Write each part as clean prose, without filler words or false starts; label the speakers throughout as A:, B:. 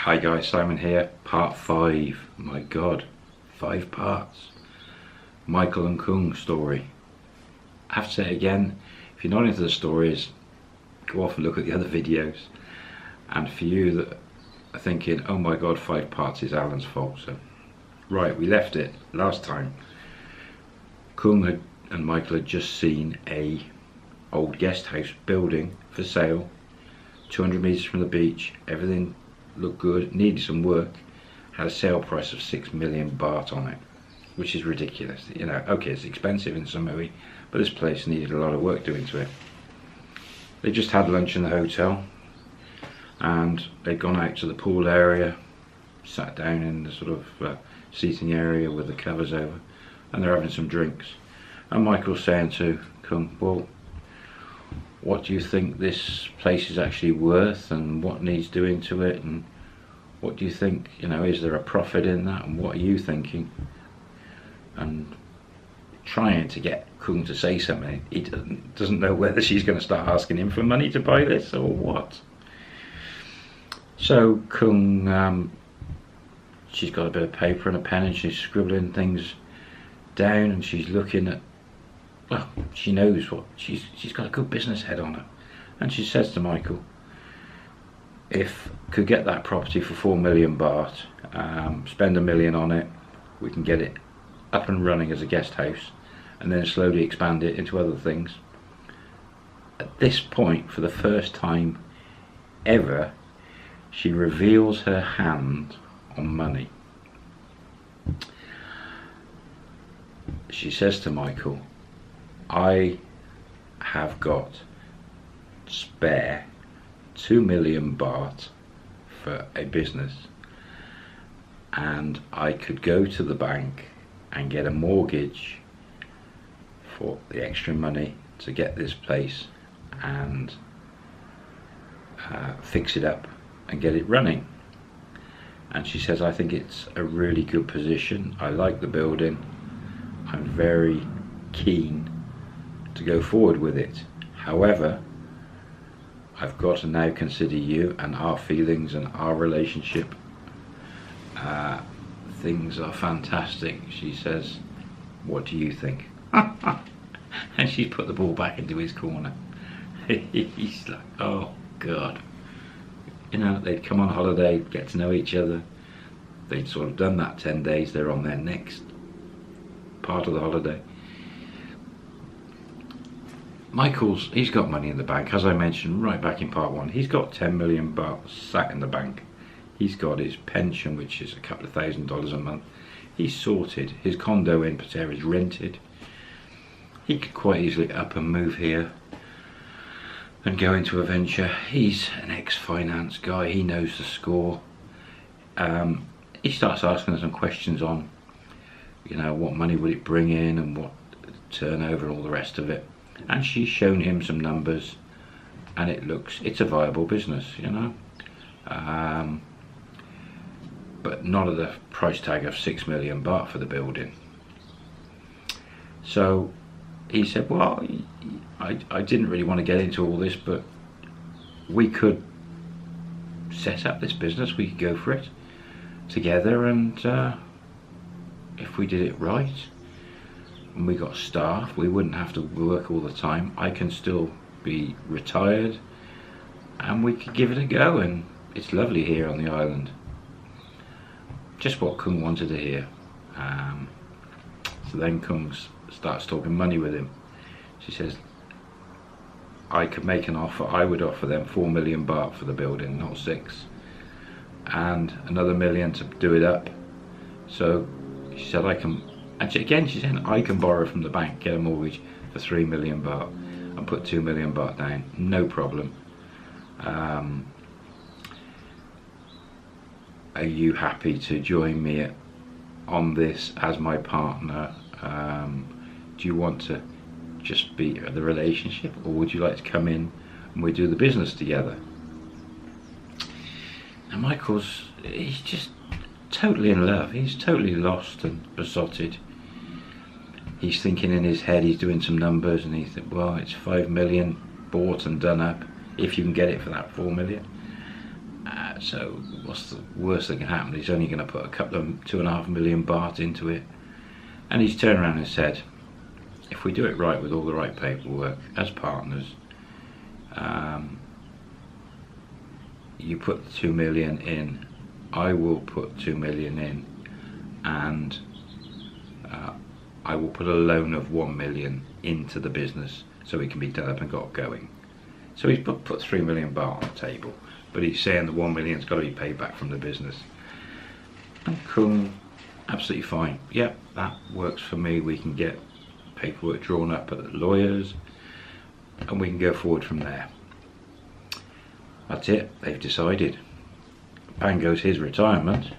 A: Hi guys, Simon here, part 5. My god, 5 parts. Michael and Kung story. I have to say it again, if you're not into the stories, go off and look at the other videos. And for you that are thinking, oh my god, 5 parts is Alan's fault. So, right, we left it last time. Kung and Michael had just seen a old guest house building for sale, 200 metres from the beach. Everything looked good, needed some work, had a sale price of 6 million baht on it, which is ridiculous. You know, okay, it's expensive in Samui, but this place needed a lot of work doing to it. They just had lunch in the hotel and they'd gone out to the pool area, sat down in the sort of seating area with the covers over, and they're having some drinks. And Michael's saying to Kung, well, what do you think this place is actually worth, and what needs doing to it, and what do you think, you know, is there a profit in that, and what are you thinking? And trying to get Kung to say something. He doesn't know whether she's going to start asking him for money to buy this or what. So Kung, she's got a bit of paper and a pen and she's scribbling things down, and she's looking at, well, she knows what, she's got a good business head on her. And she says to Michael, if could get that property for 4 million baht, spend 1 million on it, we can get it up and running as a guest house and then slowly expand it into other things. At this point, for the first time ever, she reveals her hand on money. She says to Michael, I have got spare 2 million baht for a business, and I could go to the bank and get a mortgage for the extra money to get this place and fix it up and get it running. And she says, I think it's a really good position, I like the building, I'm very keen to go forward with it. However, I've got to now consider you and our feelings and our relationship. Things are fantastic. She says, what do you think? And she's put the ball back into his corner. He's like, oh god. You know, they'd come on holiday, get to know each other. They'd sort of done that 10 days. They're on their next part of the holiday. Michael's, he's got money in the bank, as I mentioned right back in part 1. He's got 10 million baht sat in the bank. He's got his pension, which is a couple of $1,000 a month. He's sorted. His condo in Pattaya is rented. He could quite easily up and move here and go into a venture. He's an ex-finance guy. He knows the score. He starts asking some questions on, you know, what money would it bring in and what turnover and all the rest of it. And she's shown him some numbers, and it's a viable business, you know, but not at the price tag of 6 million baht for the building. So he said, well, I didn't really want to get into all this, but we could set up this business, we could go for it together, and if we did it right and we got staff, we wouldn't have to work all the time. I can still be retired and we could give it a go, and it's lovely here on the island. Just what Kung wanted to hear. So then Kung starts talking money with him. She says, I could make an offer, I would offer them 4 million baht for the building, not 6, and another 1 million to do it up. So she said, I can, and again she's saying, I can borrow from the bank, get a mortgage for 3 million baht and put 2 million baht down, no problem. Are you happy to join me on this as my partner? Do you want to just be the relationship, or would you like to come in and we do the business together? And Michael's, he's just totally in love. He's totally lost and besotted. He's thinking in his head, he's doing some numbers, and he thinks, well, it's 5 million bought and done up if you can get it for that 4 million. So what's the worst that can happen? He's only going to put a couple of 2.5 million baht into it. And he's turned around and said, if we do it right with all the right paperwork as partners, you put the 2 million in, I will put 2 million in, and I will put a loan of 1 million into the business so it can be done up and got going. So he's put 3 million baht on the table, but he's saying the 1 million's got to be paid back from the business. And Kung, absolutely fine. Yep, that works for me. We can get paperwork drawn up at the lawyers and we can go forward from there. That's it, they've decided. Bang goes his retirement,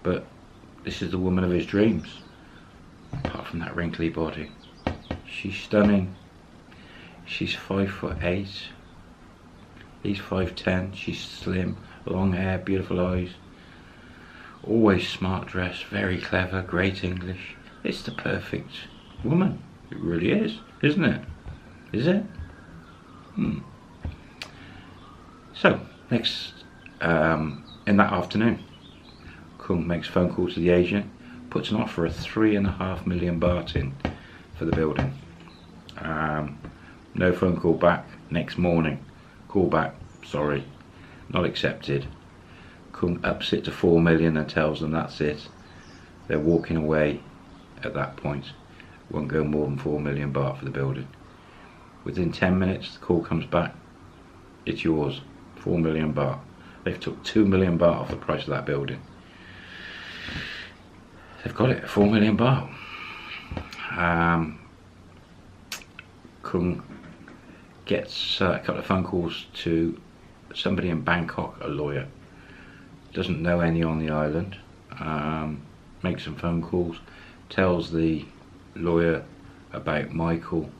A: but this is the woman of his dreams. Apart from that wrinkly body, she's stunning. She's 5'8". He's 5'10". She's slim, long hair, beautiful eyes. Always smart dress, very clever, great English. It's the perfect woman. It really is, isn't it? Is it? So, next, in that afternoon, Kung makes a phone call to the agent, puts an offer of 3.5 million baht in for the building. No phone call back. Next morning, call back, sorry, not accepted. Kung ups it to 4 million and tells them that's it. They're walking away at that point. Won't go more than 4 million baht for the building. Within 10 minutes, the call comes back. It's yours. 4 million baht. They've took 2 million baht off the price of that building. They've got it, 4 million baht. Kung gets a couple of phone calls to somebody in Bangkok, a lawyer. Doesn't know any on the island. Makes some phone calls. Tells the lawyer about Michael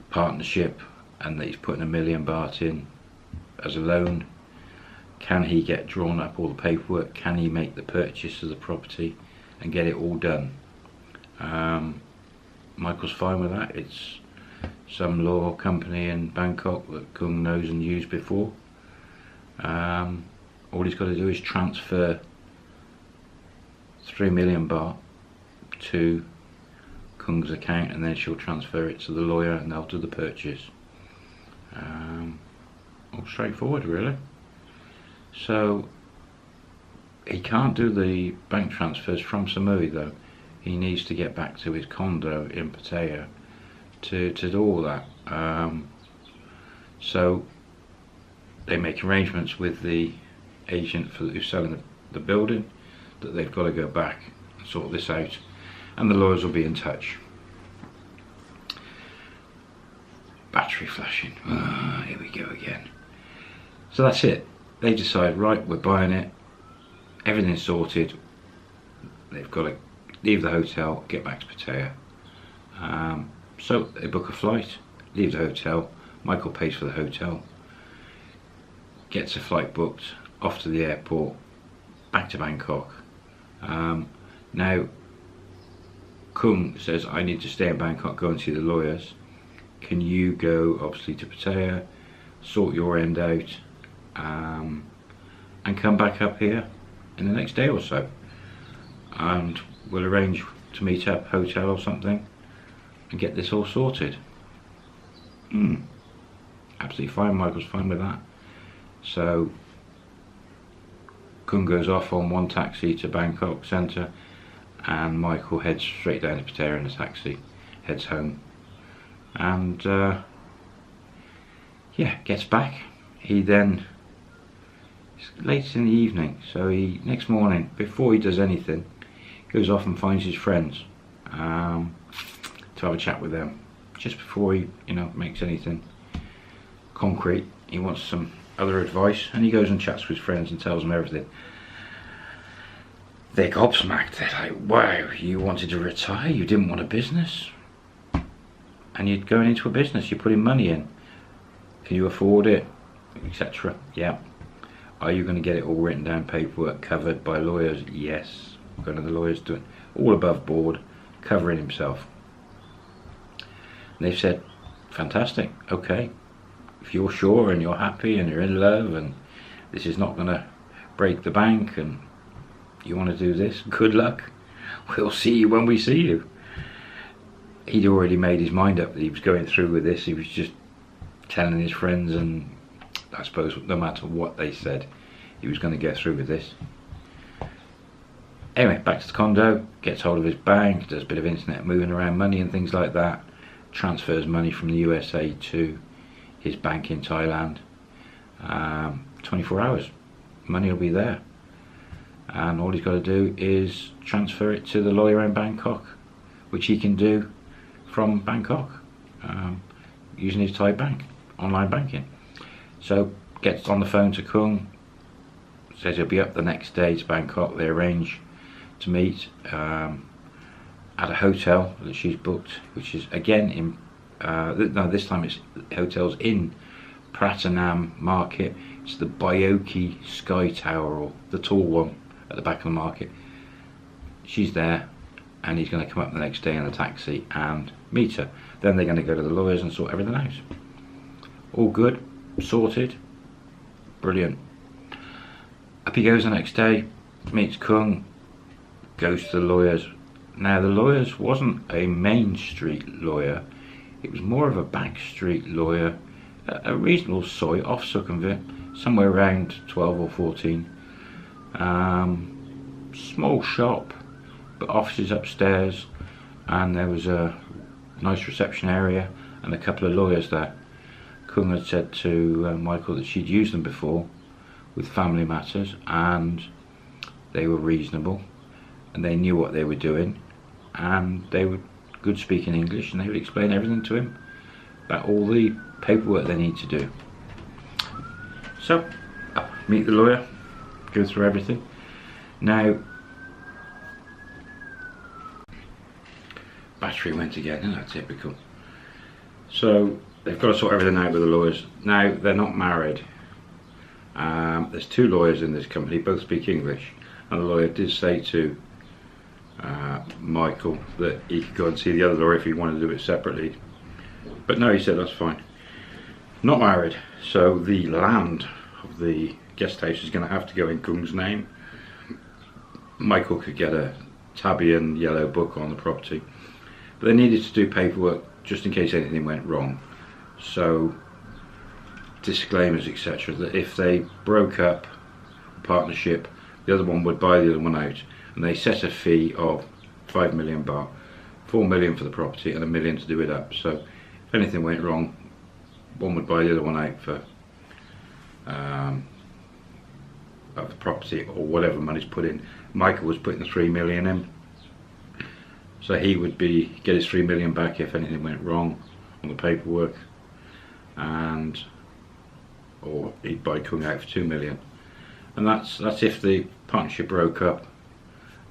A: partnership and that he's putting 1 million baht in as a loan. Can he get drawn up all the paperwork? Can he make the purchase of the property and get it all done? Michael's fine with that. It's some law company in Bangkok that Kung knows and used before. All he's got to do is transfer 3 million baht to Kung's account, and then she'll transfer it to the lawyer and they'll do the purchase. All straightforward, really. So he can't do the bank transfers from Samui though. He needs to get back to his condo in Pattaya to do all that. So they make arrangements with the agent who's selling the building that they've got to go back and sort this out, and the lawyers will be in touch. Battery flashing. Here we go again. So that's it. They decide, right, we're buying it. Everything's sorted. They've got to leave the hotel, get back to Pattaya. So they book a flight, leave the hotel. Michael pays for the hotel. Gets a flight booked, off to the airport, back to Bangkok. Now, Kung says, I need to stay in Bangkok, go and see the lawyers. Can you go, obviously, to Pattaya, sort your end out, and come back up here in the next day or so, and we'll arrange to meet up, hotel or something, and get this all sorted. Absolutely fine. Michael's fine with that. So Kung goes off on one taxi to Bangkok centre, and Michael heads straight down to Pattaya in a taxi, heads home, and yeah, gets back. He then, it's late in the evening, so he, next morning, before he does anything, goes off and finds his friends to have a chat with them. Just before he, makes anything concrete, he wants some other advice, and he goes and chats with his friends and tells them everything. They're gobsmacked. They're like, wow, you wanted to retire, you didn't want a business, and you're going into a business, you're putting money in, can you afford it, etc. Yeah. Are you going to get it all written down, paperwork covered by lawyers? Yes. Going to the lawyers, doing all above board, covering himself. And they've said, fantastic, okay, if you're sure and you're happy and you're in love and this is not going to break the bank and you want to do this, good luck. We'll see you when we see you. He'd already made his mind up that he was going through with this. He was just telling his friends, and I suppose no matter what they said, he was going to get through with this. Anyway, back to the condo, gets hold of his bank, does a bit of internet moving around money and things like that, transfers money from the USA to his bank in Thailand. 24 hours, money will be there, and all he's got to do is transfer it to the lawyer in Bangkok, which he can do from Bangkok using his Thai bank, online banking. So gets on the phone to Kung, says he'll be up the next day to Bangkok. They arrange to meet at a hotel that she's booked, which is again in no, this time it's hotels in Pratunam Market. It's the Byoki Sky Tower, or the tall one at the back of the market. She's there, and he's going to come up the next day in a taxi and meet her. Then they're going to go to the lawyers and sort everything out. All good, sorted, brilliant. Up he goes the next day, meets Kung, goes to the lawyers. Now the lawyers wasn't a main street lawyer, it was more of a back street lawyer, a reasonable site off Sukhumvit, somewhere around 12 or 14. Small shop, but offices upstairs, and there was a nice reception area and a couple of lawyers there. Kung had said to Michael that she'd used them before with family matters, and they were reasonable and they knew what they were doing, and they were good speaking English, and they would explain everything to him about all the paperwork they need to do. So meet the lawyer, go through everything. Now battery went again, isn't that typical? So they've got to sort everything out with the lawyers. Now they're not married. There's two lawyers in this company, both speak English, and the lawyer did say to Michael that he could go and see the other lawyer if he wanted to do it separately, but no, he said that's fine. Not married, so the land of the guest house is going to have to go in Kung's name. Michael could get a tabby and yellow book on the property, but they needed to do paperwork just in case anything went wrong. So disclaimers, etc., that if they broke up a partnership, the other one would buy the other one out, and they set a fee of 5 million baht, 4 million for the property and 1 million to do it up. So if anything went wrong, one would buy the other one out for of the property or whatever money's put in. Michael was putting the 3 million in, so he would get his 3 million back if anything went wrong on the paperwork, or he'd buy Kung out for 2 million. And that's if the partnership broke up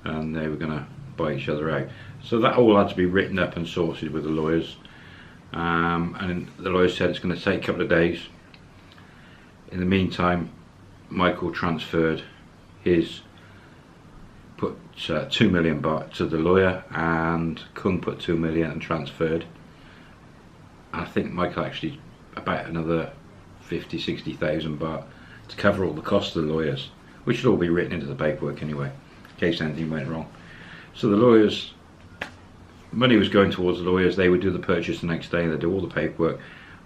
A: and they were going to buy each other out. So that all had to be written up and sorted with the lawyers, and the lawyer said it's going to take a couple of days. In the meantime, Michael transferred put 2 million baht to the lawyer, and Kung put 2 million and transferred. I think Michael actually about another 50,000-60,000 baht to cover all the costs of the lawyers, which should all be written into the paperwork anyway, in case anything went wrong. So the lawyers, money was going towards the lawyers. They would do the purchase the next day, they'd do all the paperwork,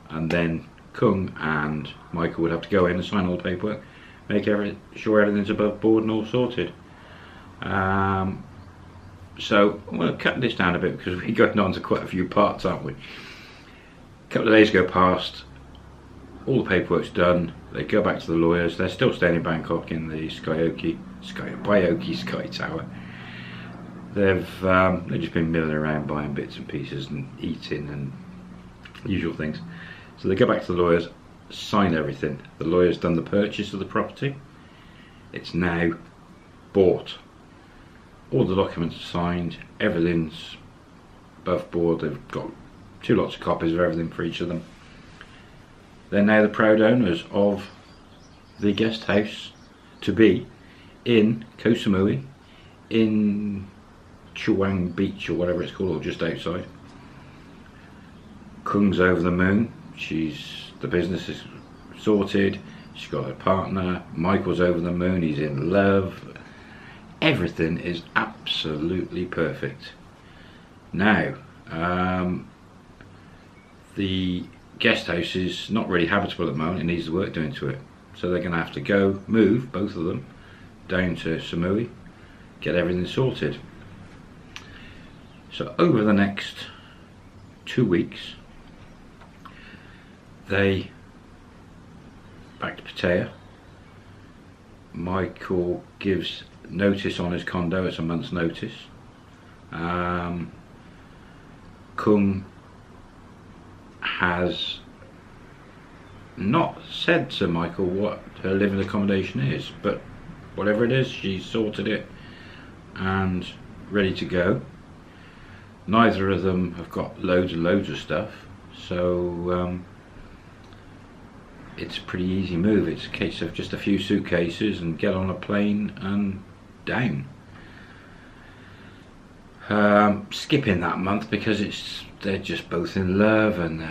A: and then Kung and Michael would have to go in and sign all the paperwork, make sure everything's above board and all sorted. So we'll cut this down a bit because we're going on to quite a few parts, aren't we? A couple of days go past, all the paperwork's done, they go back to the lawyers. They're still staying in Bangkok in the Byoki Sky Tower. They've just been milling around buying bits and pieces and eating and usual things. So they go back to the lawyers, sign everything. The lawyer's done the purchase of the property. It's now bought. All the documents are signed, everything's above board. They've got 2 lots of copies of everything for each of them. They're now the proud owners of the guest house to be in Koh Samui, in Chuang Beach or whatever it's called, or just outside. Kung's over the moon. The business is sorted. She's got a partner. Michael's over the moon. He's in love. Everything is absolutely perfect. Now, the guest house is not really habitable at the moment. It needs the work doing to it. So they're going to have to move, both of them, down to Samui, get everything sorted. So over the next 2 weeks, they back to Pattaya. Michael gives notice on his condo. It's a month's notice. Kung has not said to Michael what her living accommodation is, but whatever it is, she's sorted it and ready to go. Neither of them have got loads and loads of stuff, so it's a pretty easy move. It's a case of just a few suitcases and get on a plane and down. Skipping that month because they're just both in love and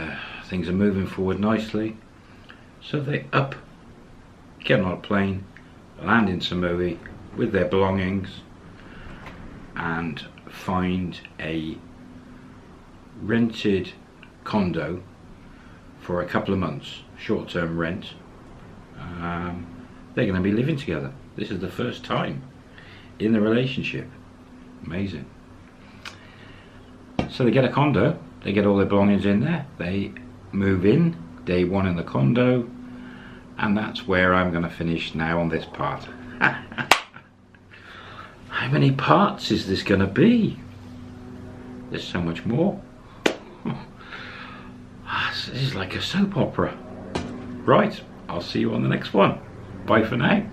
A: things are moving forward nicely. So they get on a plane, land in Samui with their belongings and find a rented condo for a couple of months, short-term rent. They're going to be living together. This is the first time in the relationship. Amazing. So they get a condo, they get all their belongings in there, they move in, day one in the condo, and that's where I'm going to finish now on this part. How many parts is this going to be? There's so much more. This is like a soap opera. Right, I'll see you on the next one. Bye for now.